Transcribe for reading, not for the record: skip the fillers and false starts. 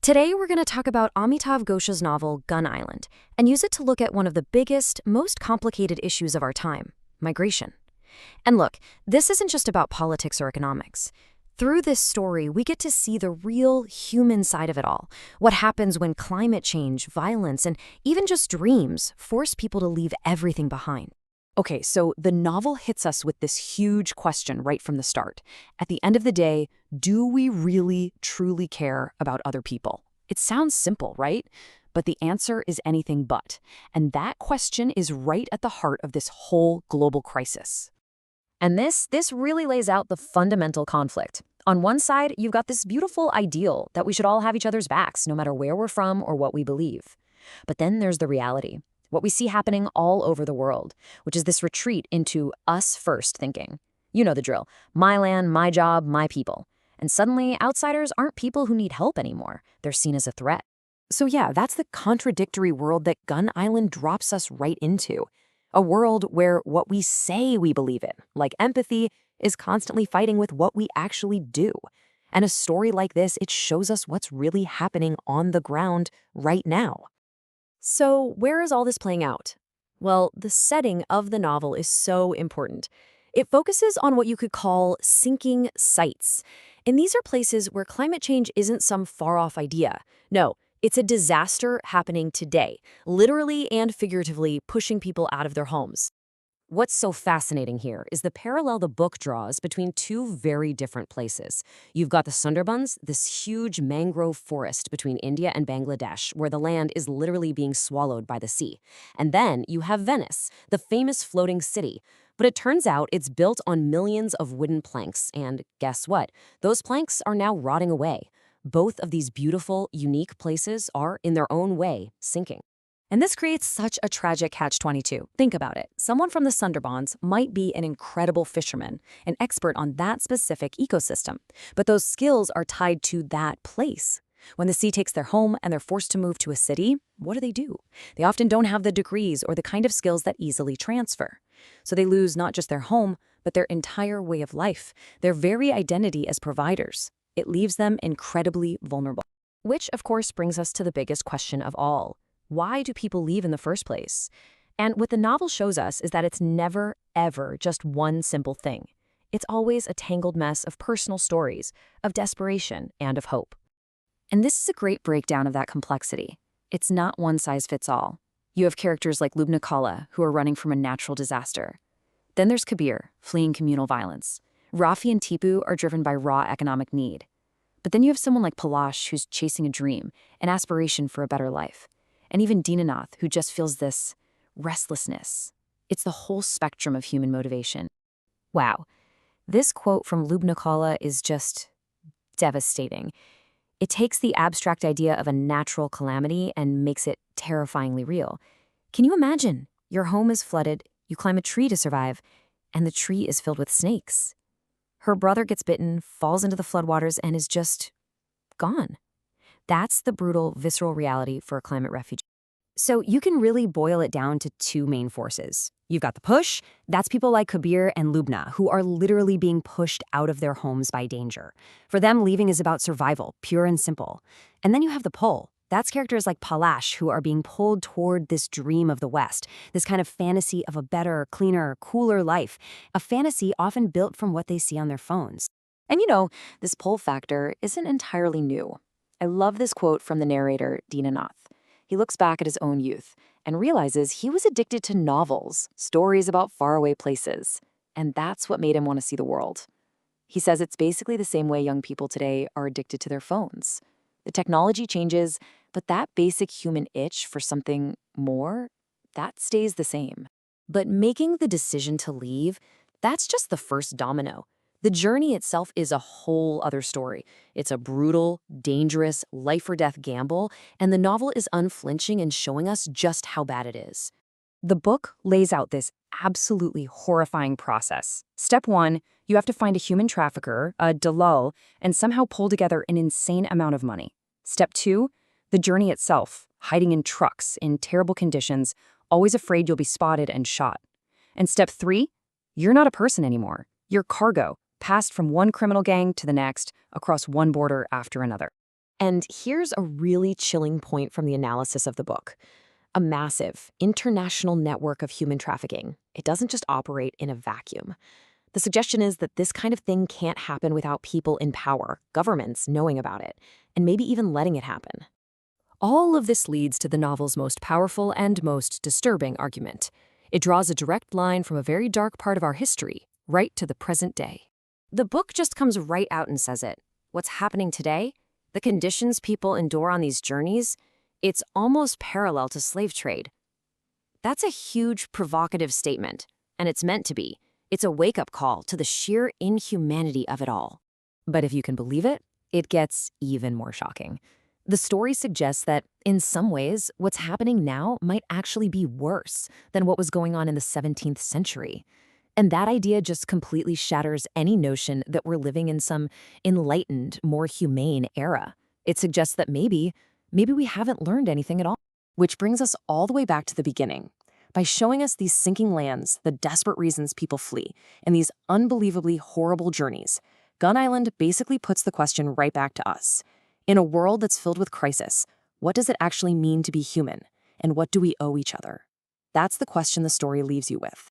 Today, we're going to talk about Amitav Ghosh's novel Gun Island and use it to look at one of the biggest, most complicated issues of our time migration. And look, this isn't just about politics or economics. Through this story, we get to see the real human side of it all. What happens when climate change, violence, and even just dreams force people to leave everything behind. Okay, so the novel hits us with this huge question right from the start. At the end of the day, do we really, truly care about other people? It sounds simple, right? But the answer is anything but. And that question is right at the heart of this whole global crisis. And this really lays out the fundamental conflict. On one side, you've got this beautiful ideal that we should all have each other's backs, no matter where we're from or what we believe. But then there's the reality. What we see happening all over the world, which is this retreat into us-first thinking. You know the drill. My land, my job, my people. And suddenly, outsiders aren't people who need help anymore. They're seen as a threat. So yeah, that's the contradictory world that Gun Island drops us right into. A world where what we say we believe in, like empathy, is constantly fighting with what we actually do. And a story like this, it shows us what's really happening on the ground right now. So, where is all this playing out? Well, the setting of the novel is so important. It focuses on what you could call sinking sites. And these are places where climate change isn't some far-off idea. No, it's a disaster happening today, literally and figuratively pushing people out of their homes. What's so fascinating here is the parallel the book draws between two very different places. You've got the Sundarbans, this huge mangrove forest between India and Bangladesh, where the land is literally being swallowed by the sea. And then you have Venice, the famous floating city. But it turns out it's built on millions of wooden planks, and guess what? Those planks are now rotting away. Both of these beautiful, unique places are, in their own way, sinking. And this creates such a tragic catch-22. Think about it. Someone from the Sundarbans might be an incredible fisherman, an expert on that specific ecosystem. But those skills are tied to that place. When the sea takes their home and they're forced to move to a city, what do? They often don't have the degrees or the kind of skills that easily transfer. So they lose not just their home, but their entire way of life, their very identity as providers. It leaves them incredibly vulnerable. Which, of course, brings us to the biggest question of all. Why do people leave in the first place? And what the novel shows us is that it's never, ever just one simple thing. It's always a tangled mess of personal stories, of desperation, and of hope. And this is a great breakdown of that complexity. It's not one size fits all. You have characters like Lubna Kala, who are running from a natural disaster. Then there's Kabir, fleeing communal violence. Rafi and Tipu are driven by raw economic need. But then you have someone like Palash, who's chasing a dream, an aspiration for a better life. And even Dinanath, who just feels this restlessness. It's the whole spectrum of human motivation. Wow, this quote from Lubna Kala is just devastating. It takes the abstract idea of a natural calamity and makes it terrifyingly real. Can you imagine? Your home is flooded, you climb a tree to survive, and the tree is filled with snakes. Her brother gets bitten, falls into the floodwaters, and is just gone. That's the brutal, visceral reality for a climate refugee. So you can really boil it down to two main forces. You've got the push, that's people like Kabir and Lubna, who are literally being pushed out of their homes by danger. For them, leaving is about survival, pure and simple. And then you have the pull. That's characters like Palash, who are being pulled toward this dream of the West, this kind of fantasy of a better, cleaner, cooler life, a fantasy often built from what they see on their phones. And this pull factor isn't entirely new. I love this quote from the narrator, Dinanath. He looks back at his own youth and realizes he was addicted to novels, stories about faraway places, and that's what made him want to see the world. He says it's basically the same way young people today are addicted to their phones. The technology changes, but that basic human itch for something more, that stays the same. But making the decision to leave, that's just the first domino. The journey itself is a whole other story. It's a brutal, dangerous, life-or-death gamble, and the novel is unflinching in showing us just how bad it is. The book lays out this absolutely horrifying process. Step 1, you have to find a human trafficker, a dalal, and somehow pull together an insane amount of money. Step 2, the journey itself, hiding in trucks, in terrible conditions, always afraid you'll be spotted and shot. And step 3, you're not a person anymore. You're cargo, passed from one criminal gang to the next, across one border after another. And here's a really chilling point from the analysis of the book. A massive, international network of human trafficking. It doesn't just operate in a vacuum. The suggestion is that this kind of thing can't happen without people in power, governments knowing about it, and maybe even letting it happen. All of this leads to the novel's most powerful and most disturbing argument. It draws a direct line from a very dark part of our history, right to the present day. The book just comes right out and says it. What's happening today? The conditions people endure on these journeys? It's almost parallel to slave trade. That's a huge, provocative statement, and it's meant to be. It's a wake-up call to the sheer inhumanity of it all. But if you can believe it, it gets even more shocking. The story suggests that, in some ways, what's happening now might actually be worse than what was going on in the 17th century. And that idea just completely shatters any notion that we're living in some enlightened, more humane era. It suggests that maybe we haven't learned anything at all. Which brings us all the way back to the beginning. By showing us these sinking lands, the desperate reasons people flee, and these unbelievably horrible journeys, Gun Island basically puts the question right back to us. In a world that's filled with crisis, what does it actually mean to be human? And what do we owe each other? That's the question the story leaves you with.